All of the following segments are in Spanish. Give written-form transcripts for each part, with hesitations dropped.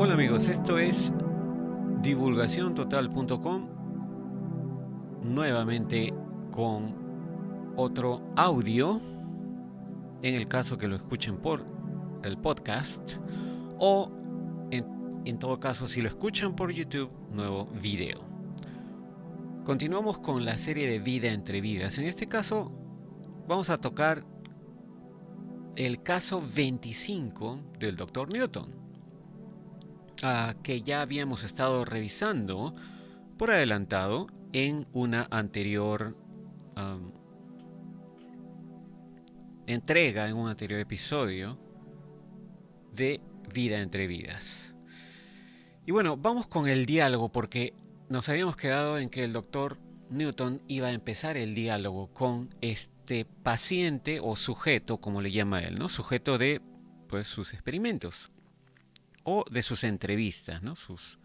Hola amigos, esto es divulgaciontotal.com, nuevamente con otro audio, en el caso que lo escuchen por el podcast, o en todo caso si lo escuchan por YouTube, nuevo video. Continuamos con la serie de Vida entre Vidas. En este caso vamos a tocar el caso 25 del Dr. Newton, que ya habíamos estado revisando por adelantado en una anterior entrega, en un anterior episodio de Vida entre Vidas. Y bueno, vamos con el diálogo, porque nos habíamos quedado en que el doctor Newton iba a empezar el diálogo con este paciente o sujeto, como le llama él, ¿no? Sujeto de pues sus experimentos o de sus entrevistas, ¿no? Sus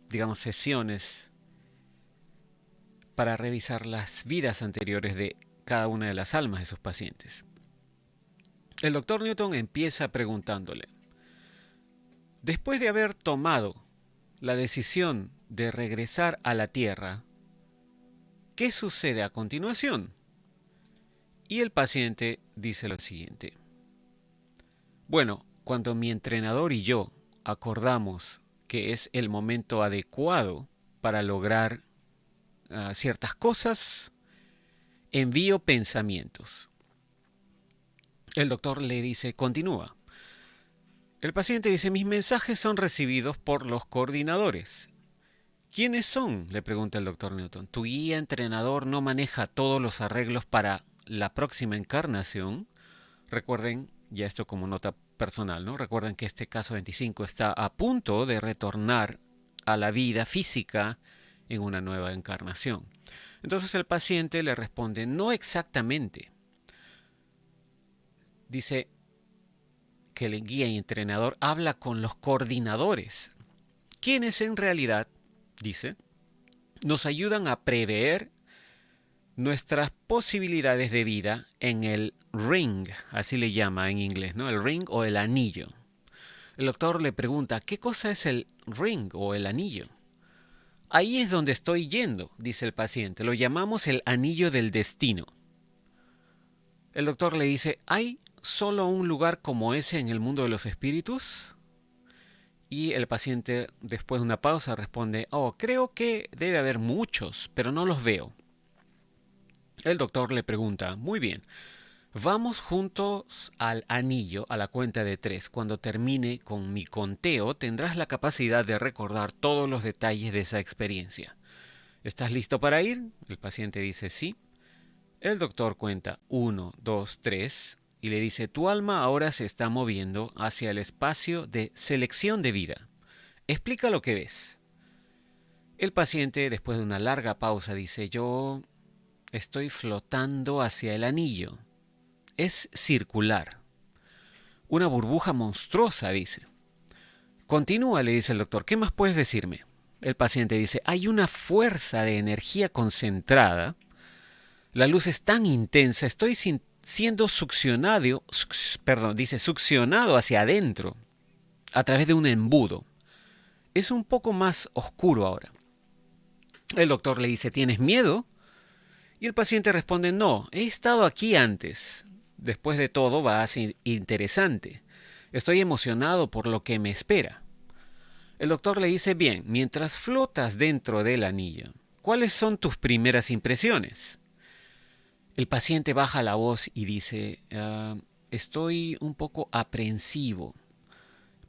digamos sesiones para revisar las vidas anteriores de cada una de las almas de sus pacientes. El doctor Newton empieza preguntándole: después de haber tomado la decisión de regresar a la Tierra, ¿qué sucede a continuación? Y el paciente dice lo siguiente: bueno, cuando mi entrenador y yo acordamos que es el momento adecuado para lograr ciertas cosas, envío pensamientos. El doctor le dice, continúa. El paciente dice, mis mensajes son recibidos por los coordinadores. ¿Quiénes son?, le pregunta el doctor Newton. ¿Tu guía entrenador no maneja todos los arreglos para la próxima encarnación? Recuerden, ya esto como nota personal, ¿no? Recuerden que este caso 25 está a punto de retornar a la vida física en una nueva encarnación. Entonces el paciente le responde, no exactamente. Dice que el guía y entrenador habla con los coordinadores, quienes en realidad, dice, nos ayudan a prever nuestras posibilidades de vida en el ring, así le llama en inglés, ¿no? El ring o el anillo. El doctor le pregunta, ¿qué cosa es el ring o el anillo? Ahí es donde estoy yendo, dice el paciente. Lo llamamos el anillo del destino. El doctor le dice, ¿hay solo un lugar como ese en el mundo de los espíritus? Y el paciente, después de una pausa, responde, creo que debe haber muchos, pero no los veo. El doctor le pregunta, muy bien, vamos juntos al anillo a la cuenta de 3. Cuando termine con mi conteo, tendrás la capacidad de recordar todos los detalles de esa experiencia. ¿Estás listo para ir? El paciente dice sí. El doctor cuenta 1, 2, 3 y le dice, tu alma ahora se está moviendo hacia el espacio de selección de vida. Explica lo que ves. El paciente, después de una larga pausa, dice, yo estoy flotando hacia el anillo. Es circular. Una burbuja monstruosa, dice. Continúa, le dice el doctor. ¿Qué más puedes decirme? El paciente dice, hay una fuerza de energía concentrada. La luz es tan intensa, estoy siendo succionado hacia adentro a través de un embudo. Es un poco más oscuro ahora. El doctor le dice, ¿tienes miedo? Y el paciente responde, no, he estado aquí antes. Después de todo va a ser interesante. Estoy emocionado por lo que me espera. El doctor le dice, bien, mientras flotas dentro del anillo, ¿cuáles son tus primeras impresiones? El paciente baja la voz y dice, estoy un poco aprensivo,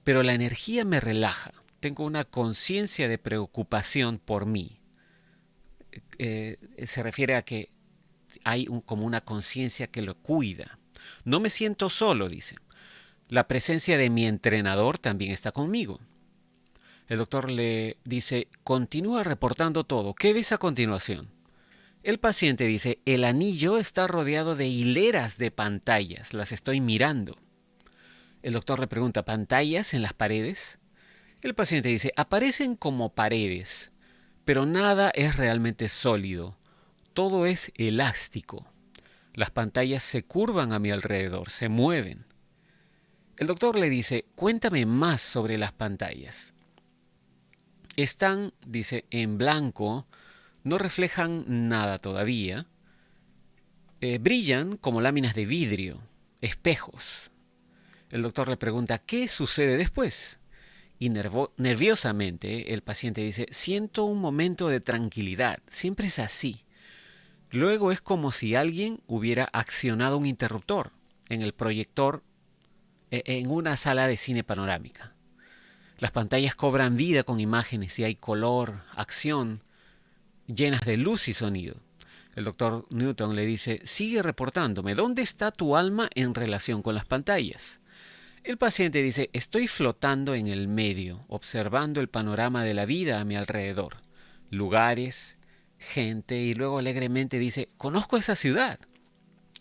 pero la energía me relaja. Tengo una conciencia de preocupación por mí. Se refiere a que hay como una conciencia que lo cuida. No me siento solo, dice. La presencia de mi entrenador también está conmigo. El doctor le dice, continúa reportando todo. ¿Qué ves a continuación? El paciente dice, el anillo está rodeado de hileras de pantallas. Las estoy mirando. El doctor le pregunta, ¿pantallas en las paredes? El paciente dice, aparecen como paredes, pero nada es realmente sólido. Todo es elástico. Las pantallas se curvan a mi alrededor, se mueven. El doctor le dice, cuéntame más sobre las pantallas. Están, dice, en blanco, no reflejan nada todavía. Brillan como láminas de vidrio, espejos. El doctor le pregunta, ¿qué sucede después? Y nerviosamente el paciente dice, siento un momento de tranquilidad, siempre es así. Luego es como si alguien hubiera accionado un interruptor en el proyector en una sala de cine panorámica. Las pantallas cobran vida con imágenes y hay color, acción, llenas de luz y sonido. El doctor Newton le dice, sigue reportándome, ¿dónde está tu alma en relación con las pantallas? El paciente dice, estoy flotando en el medio, observando el panorama de la vida a mi alrededor. Lugares, gente, y luego alegremente dice, conozco esa ciudad.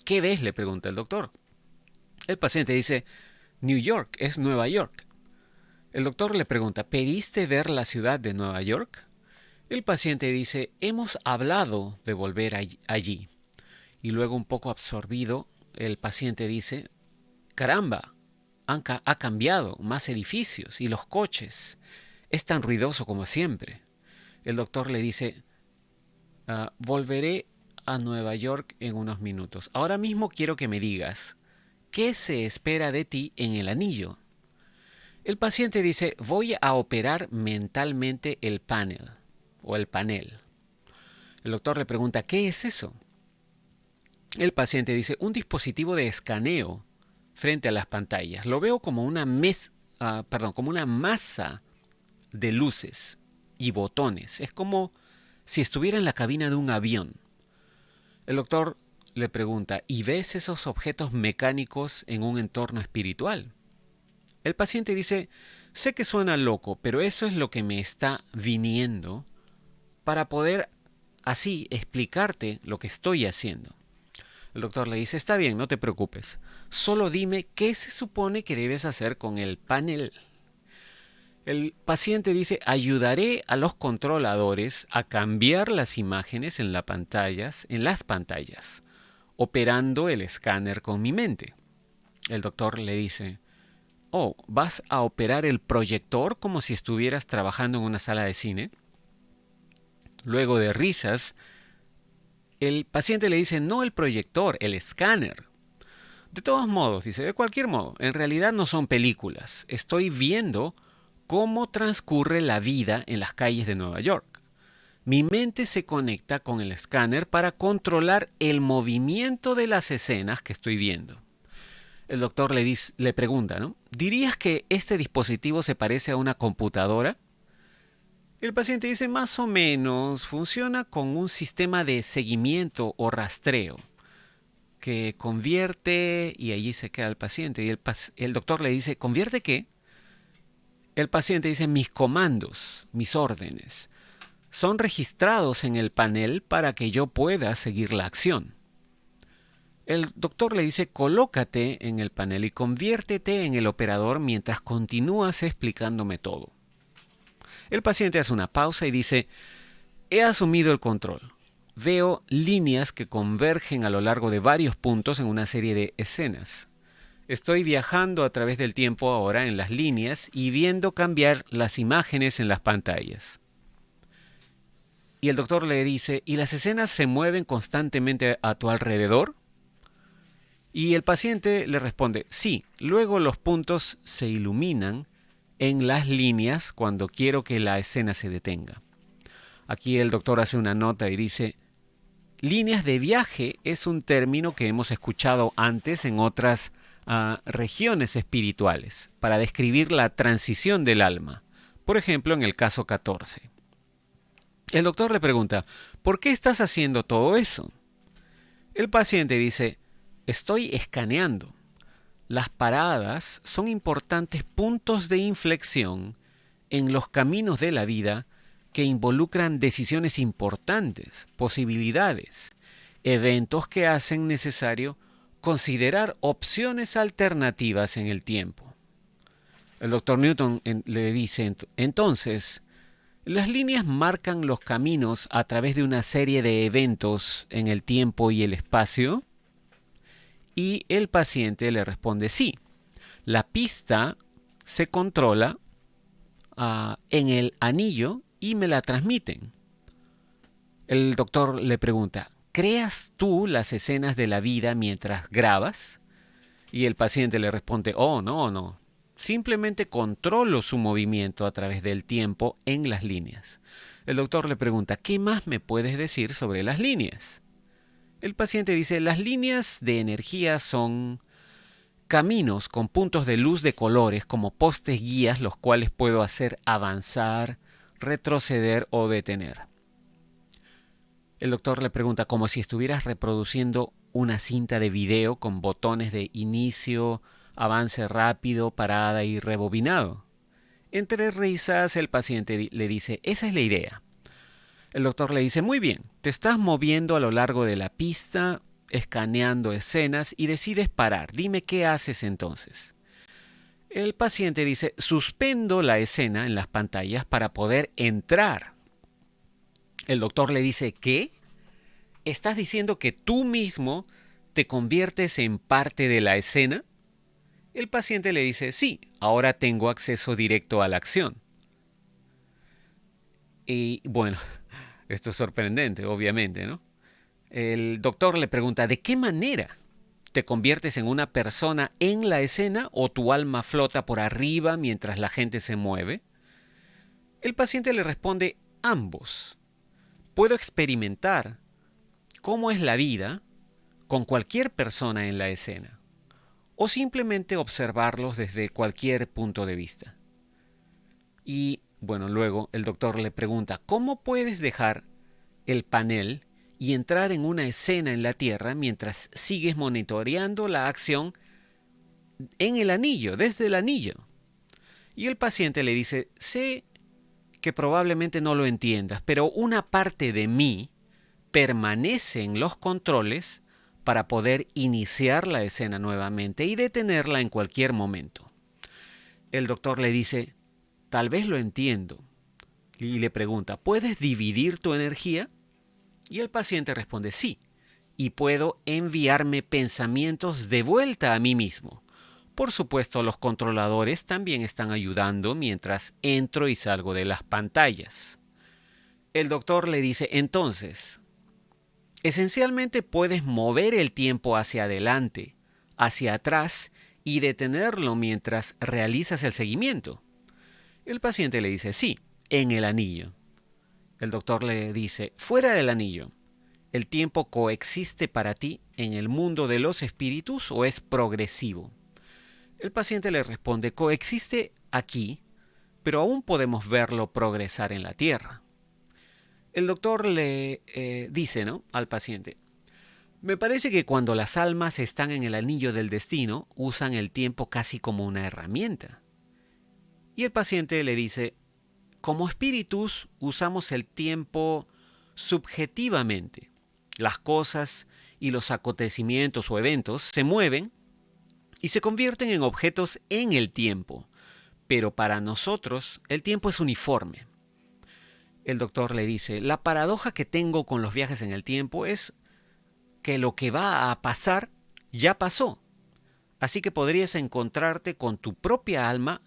¿Qué ves?, le pregunta el doctor. El paciente dice, New York, es Nueva York. El doctor le pregunta, ¿pediste ver la ciudad de Nueva York? El paciente dice, hemos hablado de volver allí. Y luego, un poco absorbido, el paciente dice, caramba, ha cambiado, más edificios y los coches. Es tan ruidoso como siempre. El doctor le dice, volveré a Nueva York en unos minutos. Ahora mismo quiero que me digas, ¿qué se espera de ti en el anillo? El paciente dice, voy a operar mentalmente el panel o el panel. El doctor le pregunta, ¿qué es eso? El paciente dice, un dispositivo de escaneo frente a las pantallas. Lo veo como como una masa de luces y botones. Es como si estuviera en la cabina de un avión. El doctor le pregunta, ¿y ves esos objetos mecánicos en un entorno espiritual? El paciente dice, sé que suena loco, pero eso es lo que me está viniendo para poder así explicarte lo que estoy haciendo. El doctor le dice, está bien, no te preocupes. Solo dime qué se supone que debes hacer con el panel. El paciente dice, ayudaré a los controladores a cambiar las imágenes en las pantallas, operando el escáner con mi mente. El doctor le dice, oh, ¿vas a operar el proyector como si estuvieras trabajando en una sala de cine? Luego de risas, el paciente le dice, no el proyector, el escáner. De todos modos, dice, de cualquier modo, en realidad no son películas. Estoy viendo cómo transcurre la vida en las calles de Nueva York. Mi mente se conecta con el escáner para controlar el movimiento de las escenas que estoy viendo. El doctor le pregunta, ¿no? ¿Dirías que este dispositivo se parece a una computadora? El paciente dice, más o menos, funciona con un sistema de seguimiento o rastreo que convierte, y allí se queda el paciente. Y el doctor le dice, ¿convierte qué? El paciente dice, mis comandos, mis órdenes, son registrados en el panel para que yo pueda seguir la acción. El doctor le dice, colócate en el panel y conviértete en el operador mientras continúas explicándome todo. El paciente hace una pausa y dice, he asumido el control. Veo líneas que convergen a lo largo de varios puntos en una serie de escenas. Estoy viajando a través del tiempo ahora en las líneas y viendo cambiar las imágenes en las pantallas. Y el doctor le dice, ¿y las escenas se mueven constantemente a tu alrededor? Y el paciente le responde, sí, luego los puntos se iluminan en las líneas cuando quiero que la escena se detenga. Aquí el doctor hace una nota y dice, líneas de viaje es un término que hemos escuchado antes en otras regiones espirituales para describir la transición del alma. Por ejemplo, en el caso 14. El doctor le pregunta, ¿por qué estás haciendo todo eso? El paciente dice, estoy escaneando. Las paradas son importantes puntos de inflexión en los caminos de la vida que involucran decisiones importantes, posibilidades, eventos que hacen necesario considerar opciones alternativas en el tiempo. El doctor Newton le dice, entonces, las líneas marcan los caminos a través de una serie de eventos en el tiempo y el espacio. Y el paciente le responde, sí, La pista se controla en el anillo y me la transmiten. El doctor le pregunta, ¿creas tú las escenas de la vida mientras grabas? Y el paciente le responde, oh, no. Simplemente controlo su movimiento a través del tiempo en las líneas. El doctor le pregunta, ¿qué más me puedes decir sobre las líneas? El paciente dice, las líneas de energía son caminos con puntos de luz de colores como postes guías, los cuales puedo hacer avanzar, retroceder o detener. El doctor le pregunta, como si estuvieras reproduciendo una cinta de video con botones de inicio, avance rápido, parada y rebobinado. Entre risas, el paciente le dice, esa es la idea. El doctor le dice, muy bien, te estás moviendo a lo largo de la pista, escaneando escenas y decides parar. Dime qué haces entonces. El paciente dice, suspendo la escena en las pantallas para poder entrar. El doctor le dice, ¿qué? ¿Estás diciendo que tú mismo te conviertes en parte de la escena? El paciente le dice, sí, ahora tengo acceso directo a la acción. Y bueno, esto es sorprendente, obviamente, ¿no? El doctor le pregunta, ¿de qué manera te conviertes en una persona en la escena o tu alma flota por arriba mientras la gente se mueve? El paciente le responde, ambos. Puedo experimentar cómo es la vida con cualquier persona en la escena, o simplemente observarlos desde cualquier punto de vista. Y bueno, luego el doctor le pregunta, ¿cómo puedes dejar el panel y entrar en una escena en la Tierra mientras sigues monitoreando la acción en el anillo, desde el anillo? Y el paciente le dice, sé que probablemente no lo entiendas, pero una parte de mí permanece en los controles para poder iniciar la escena nuevamente y detenerla en cualquier momento. El doctor le dice, tal vez lo entiendo. Y le pregunta, ¿puedes dividir tu energía? Y el paciente responde, sí, y puedo enviarme pensamientos de vuelta a mí mismo. Por supuesto, los controladores también están ayudando mientras entro y salgo de las pantallas. El doctor le dice, entonces, esencialmente puedes mover el tiempo hacia adelante, hacia atrás y detenerlo mientras realizas el seguimiento. El paciente le dice, sí, en el anillo. El doctor le dice, fuera del anillo, ¿el tiempo coexiste para ti en el mundo de los espíritus o es progresivo? El paciente le responde, coexiste aquí, pero aún podemos verlo progresar en la Tierra. El doctor le dice, ¿no?, al paciente, me parece que cuando las almas están en el anillo del destino, usan el tiempo casi como una herramienta. Y el paciente le dice, como espíritus usamos el tiempo subjetivamente. Las cosas y los acontecimientos o eventos se mueven y se convierten en objetos en el tiempo, pero para nosotros el tiempo es uniforme. El doctor le dice, la paradoja que tengo con los viajes en el tiempo es que lo que va a pasar ya pasó, así que podrías encontrarte con tu propia alma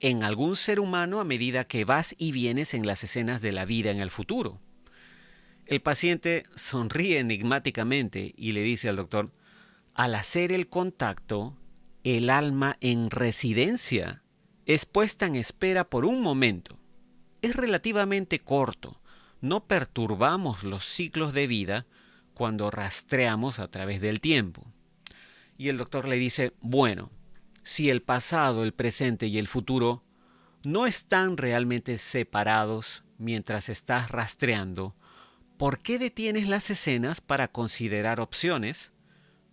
en algún ser humano a medida que vas y vienes en las escenas de la vida en el futuro. El paciente sonríe enigmáticamente y le dice al doctor, al hacer el contacto, el alma en residencia es puesta en espera por un momento. Es relativamente corto. No perturbamos los ciclos de vida cuando rastreamos a través del tiempo. Y el doctor le dice, bueno, si el pasado, el presente y el futuro no están realmente separados mientras estás rastreando, ¿por qué detienes las escenas para considerar opciones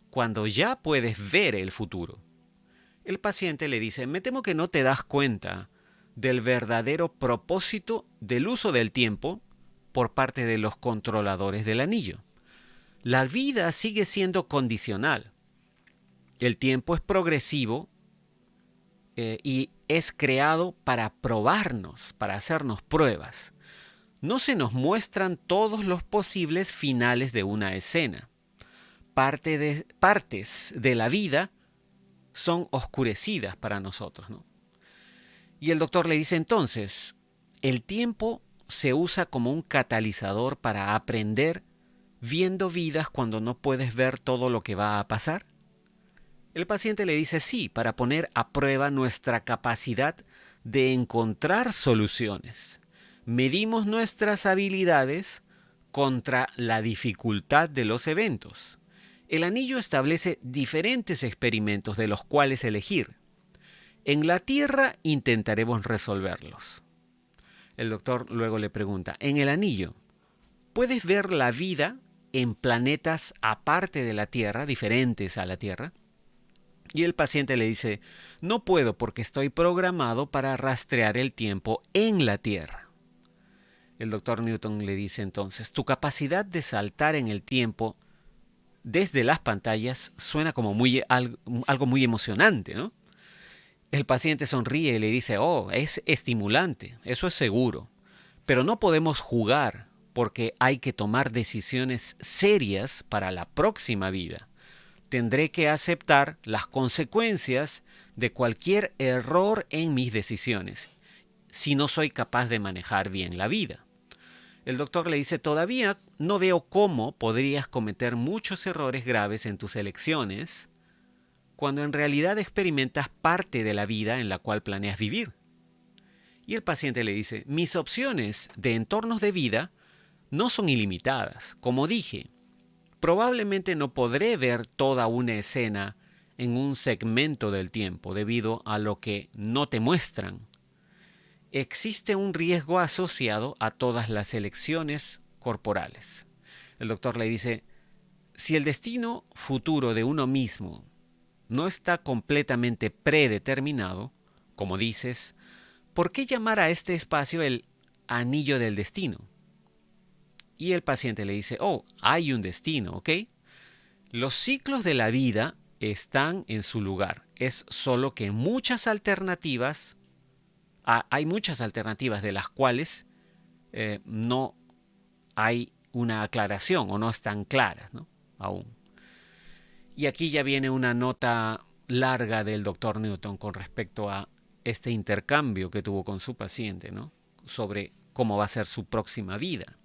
cuando ya puedes ver el futuro? El paciente le dice, me temo que no te das cuenta del verdadero propósito del uso del tiempo por parte de los controladores del anillo. La vida sigue siendo condicional. El tiempo es progresivo y es creado para probarnos, para hacernos pruebas. No se nos muestran todos los posibles finales de una escena. Partes de la vida son oscurecidas para nosotros, ¿no? Y el doctor le dice entonces, el tiempo se usa como un catalizador para aprender viendo vidas cuando no puedes ver todo lo que va a pasar. El paciente le dice sí, para poner a prueba nuestra capacidad de encontrar soluciones. Medimos nuestras habilidades contra la dificultad de los eventos. El anillo establece diferentes experimentos de los cuales elegir. En la Tierra intentaremos resolverlos. El doctor luego le pregunta, en el anillo, ¿puedes ver la vida en planetas aparte de la Tierra, diferentes a la Tierra? Y el paciente le dice, no puedo porque estoy programado para rastrear el tiempo en la Tierra. El doctor Newton le dice entonces, tu capacidad de saltar en el tiempo desde las pantallas suena como algo muy emocionante, ¿no? El paciente sonríe y le dice, oh, es estimulante, eso es seguro, pero no podemos jugar porque hay que tomar decisiones serias para la próxima vida. Tendré que aceptar las consecuencias de cualquier error en mis decisiones si no soy capaz de manejar bien la vida. El doctor le dice, todavía no veo cómo podrías cometer muchos errores graves en tus elecciones cuando en realidad experimentas parte de la vida en la cual planeas vivir. Y el paciente le dice, mis opciones de entornos de vida no son ilimitadas. Como dije, probablemente no podré ver toda una escena en un segmento del tiempo debido a lo que no te muestran. Existe un riesgo asociado a todas las elecciones corporales. El doctor le dice, si el destino futuro de uno mismo no está completamente predeterminado, como dices, ¿por qué llamar a este espacio el anillo del destino? Y el paciente le dice, oh, hay un destino, ¿ok? Los ciclos de la vida están en su lugar. Es solo que hay muchas alternativas de las cuales no hay una aclaración o no están claras, ¿no? Aún. Y aquí ya viene una nota larga del doctor Newton con respecto a este intercambio que tuvo con su paciente, ¿no? Sobre cómo va a ser su próxima vida.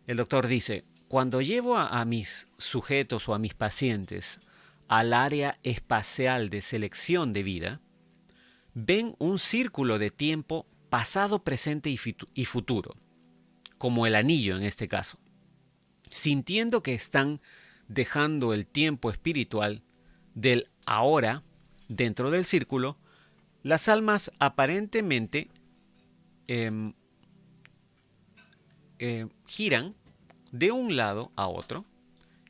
El doctor dice, cuando llevo a mis sujetos o a mis pacientes al área espacial de selección de vida, ven un círculo de tiempo pasado, presente y futuro, como el anillo en este caso, sintiendo que están dejando el tiempo espiritual del ahora dentro del círculo. Las almas aparentemente giran de un lado a otro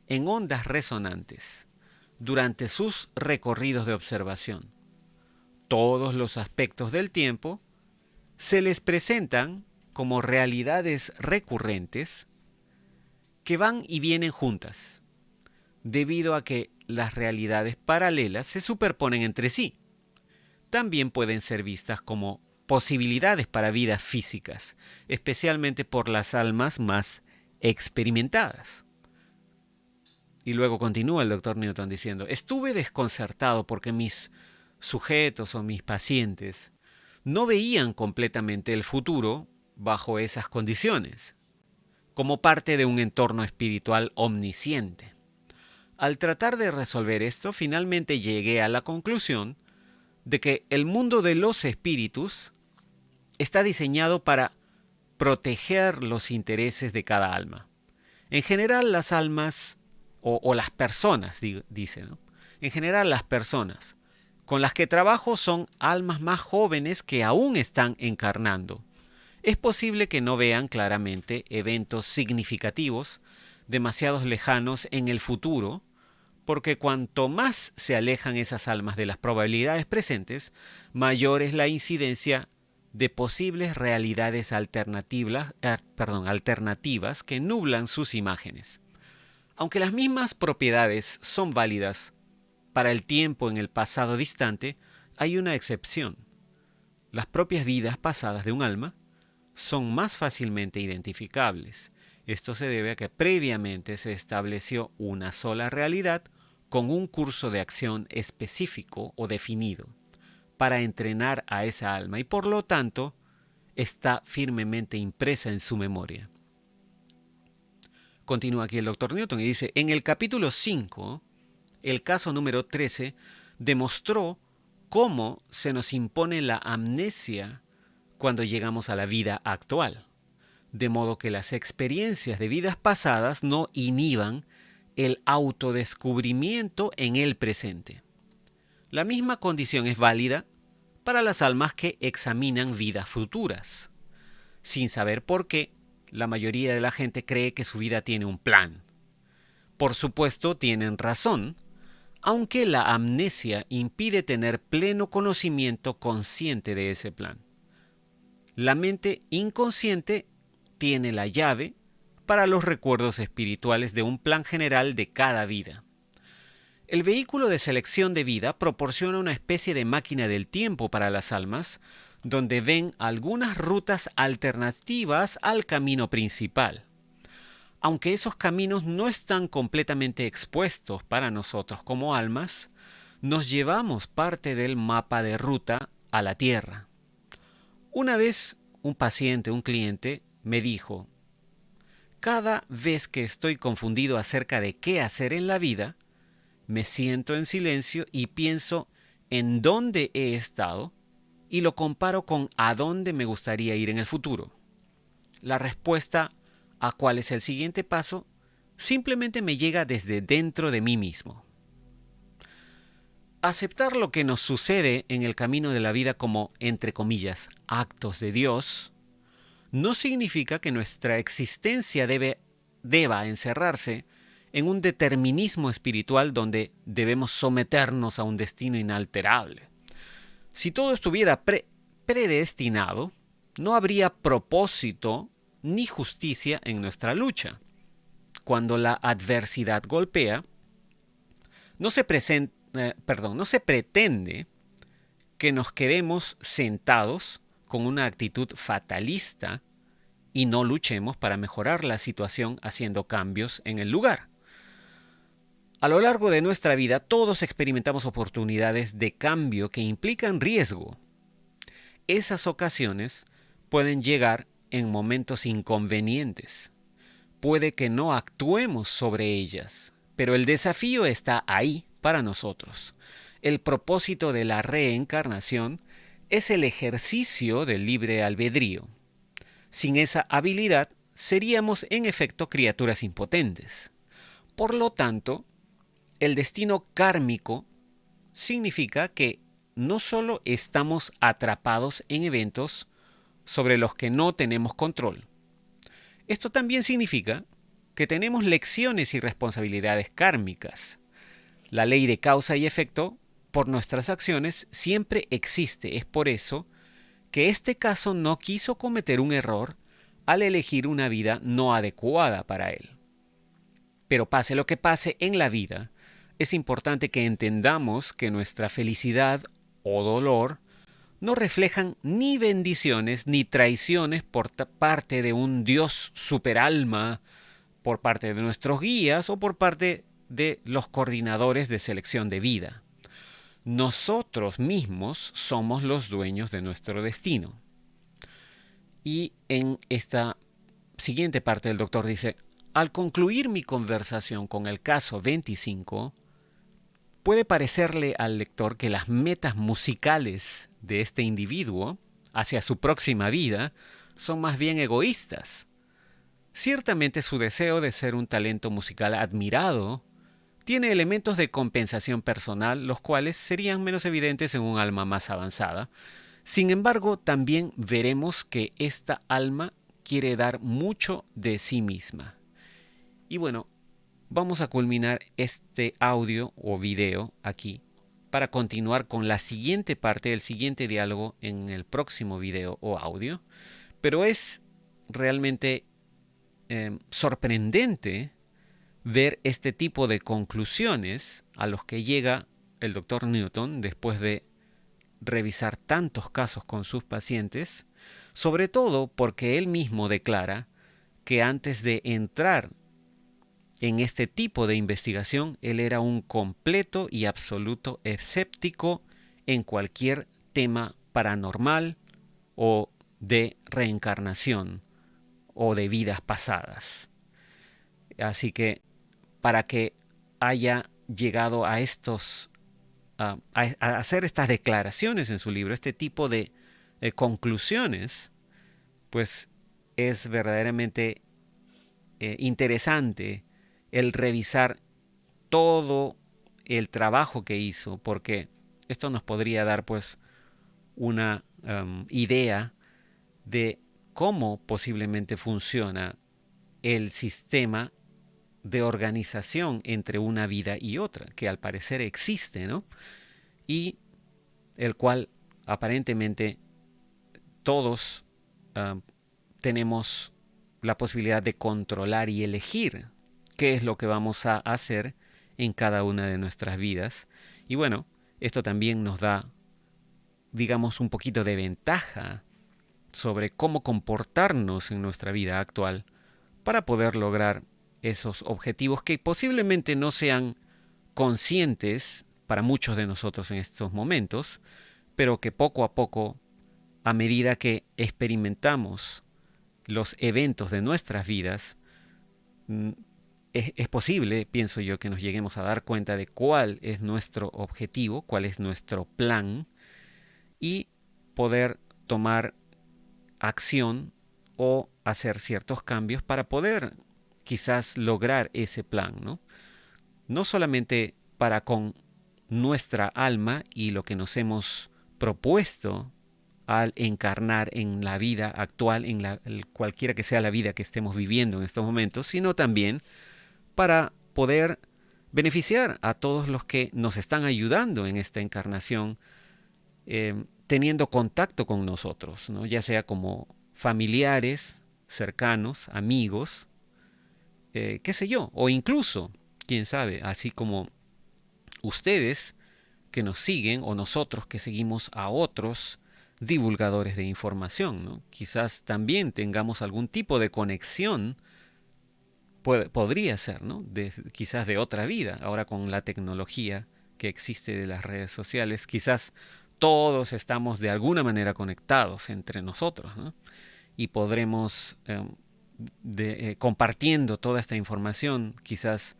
en ondas resonantes durante sus recorridos de observación. Todos los aspectos del tiempo se les presentan como realidades recurrentes que van y vienen juntas, debido a que las realidades paralelas se superponen entre sí. También pueden ser vistas como posibilidades para vidas físicas, especialmente por las almas más experimentadas. Y luego continúa el doctor Newton diciendo, estuve desconcertado porque mis sujetos o mis pacientes no veían completamente el futuro bajo esas condiciones, como parte de un entorno espiritual omnisciente. Al tratar de resolver esto, finalmente llegué a la conclusión de que el mundo de los espíritus está diseñado para proteger los intereses de cada alma. En general, las almas o las personas, dice, ¿no? En general, las personas con las que trabajo son almas más jóvenes que aún están encarnando. Es posible que no vean claramente eventos significativos demasiado lejanos en el futuro, porque cuanto más se alejan esas almas de las probabilidades presentes, mayor es la incidencia de posibles realidades alternativas que nublan sus imágenes. Aunque las mismas propiedades son válidas para el tiempo en el pasado distante, hay una excepción. Las propias vidas pasadas de un alma son más fácilmente identificables. Esto se debe a que previamente se estableció una sola realidad con un curso de acción específico o definido para entrenar a esa alma y por lo tanto está firmemente impresa en su memoria. Continúa aquí el Dr. Newton y dice, en el capítulo 5, el caso número 13 demostró cómo se nos impone la amnesia cuando llegamos a la vida actual, de modo que las experiencias de vidas pasadas no inhiban el autodescubrimiento en el presente. La misma condición es válida para las almas que examinan vidas futuras. Sin saber por qué, la mayoría de la gente cree que su vida tiene un plan. Por supuesto, tienen razón, aunque la amnesia impide tener pleno conocimiento consciente de ese plan. La mente inconsciente tiene la llave para los recuerdos espirituales de un plan general de cada vida. El vehículo de selección de vida proporciona una especie de máquina del tiempo para las almas, donde ven algunas rutas alternativas al camino principal. Aunque esos caminos no están completamente expuestos para nosotros como almas, nos llevamos parte del mapa de ruta a la Tierra. Una vez un paciente, un cliente, me dijo, cada vez que estoy confundido acerca de qué hacer en la vida, me siento en silencio y pienso en dónde he estado y lo comparo con a dónde me gustaría ir en el futuro. La respuesta a cuál es el siguiente paso simplemente me llega desde dentro de mí mismo. Aceptar lo que nos sucede en el camino de la vida como, entre comillas, actos de Dios, no significa que nuestra existencia deba encerrarse en un determinismo espiritual donde debemos someternos a un destino inalterable. Si todo estuviera predestinado, no habría propósito ni justicia en nuestra lucha. Cuando la adversidad golpea, no se pretende que nos quedemos sentados con una actitud fatalista y no luchemos para mejorar la situación haciendo cambios en el lugar. A lo largo de nuestra vida todos experimentamos oportunidades de cambio que implican riesgo. Esas ocasiones pueden llegar en momentos inconvenientes. Puede que no actuemos sobre ellas, pero el desafío está ahí para nosotros. El propósito de la reencarnación es el ejercicio del libre albedrío. Sin esa habilidad, seríamos en efecto criaturas impotentes. Por lo tanto, el destino kármico significa que no solo estamos atrapados en eventos sobre los que no tenemos control. Esto también significa que tenemos lecciones y responsabilidades kármicas. La ley de causa y efecto por nuestras acciones siempre existe. Es por eso que este caso no quiso cometer un error al elegir una vida no adecuada para él. Pero pase lo que pase en la vida, es importante que entendamos que nuestra felicidad o dolor no reflejan ni bendiciones ni traiciones por parte de un Dios superalma, por parte de nuestros guías o por parte de los coordinadores de selección de vida. Nosotros mismos somos los dueños de nuestro destino. Y en esta siguiente parte el doctor dice, al concluir mi conversación con el caso 25, puede parecerle al lector que las metas musicales de este individuo hacia su próxima vida son más bien egoístas. Ciertamente su deseo de ser un talento musical admirado tiene elementos de compensación personal, los cuales serían menos evidentes en un alma más avanzada. Sin embargo, también veremos que esta alma quiere dar mucho de sí misma. Y bueno, vamos a culminar este audio o video aquí para continuar con la siguiente parte, el siguiente diálogo en el próximo video o audio. Pero es realmente sorprendente ver este tipo de conclusiones a los que llega el Dr. Newton después de revisar tantos casos con sus pacientes, sobre todo porque él mismo declara que antes de entrar en este tipo de investigación, él era un completo y absoluto escéptico en cualquier tema paranormal o de reencarnación o de vidas pasadas. Así que para que haya llegado a hacer estas declaraciones en su libro, este tipo de conclusiones, pues es verdaderamente interesante el revisar todo el trabajo que hizo, porque esto nos podría dar pues una idea de cómo posiblemente funciona el sistema de organización entre una vida y otra, que al parecer existe, ¿no? Y el cual aparentemente todos tenemos la posibilidad de controlar y elegir qué es lo que vamos a hacer en cada una de nuestras vidas. Y bueno, esto también nos da, digamos, un poquito de ventaja sobre cómo comportarnos en nuestra vida actual para poder lograr esos objetivos que posiblemente no sean conscientes para muchos de nosotros en estos momentos, pero que poco a poco, a medida que experimentamos los eventos de nuestras vidas, es posible, pienso yo, que nos lleguemos a dar cuenta de cuál es nuestro objetivo, cuál es nuestro plan, y poder tomar acción o hacer ciertos cambios para poder quizás lograr ese plan, ¿no? No solamente para con nuestra alma y lo que nos hemos propuesto al encarnar en la vida actual, en cualquiera que sea la vida que estemos viviendo en estos momentos, sino también para poder beneficiar a todos los que nos están ayudando en esta encarnación, teniendo contacto con nosotros, ¿no? Ya sea como familiares, cercanos, amigos, qué sé yo, o incluso, quién sabe, así como ustedes que nos siguen o nosotros que seguimos a otros divulgadores de información, ¿no? Quizás también tengamos algún tipo de conexión, podría ser, ¿no? Quizás de otra vida, ahora con la tecnología que existe de las redes sociales, quizás todos estamos de alguna manera conectados entre nosotros, ¿no? Y podremos, compartiendo toda esta información, quizás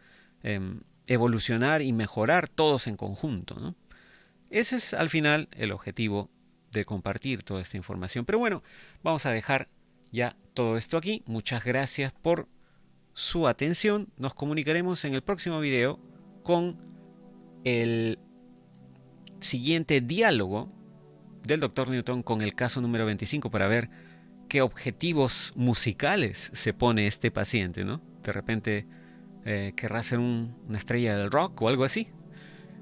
evolucionar y mejorar todos en conjunto, ¿no? Ese es al final el objetivo de compartir toda esta información. Pero bueno, vamos a dejar ya todo esto aquí. Muchas gracias por su atención. Nos comunicaremos en el próximo video con el siguiente diálogo del Dr. Newton con el caso número 25 para ver qué objetivos musicales se pone este paciente, ¿no? De repente querrá ser una estrella del rock o algo así.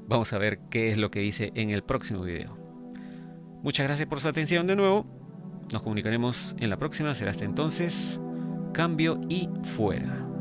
Vamos a ver qué es lo que dice en el próximo video. Muchas gracias por su atención de nuevo. Nos comunicaremos en la próxima. Será hasta entonces. Cambio y fuera.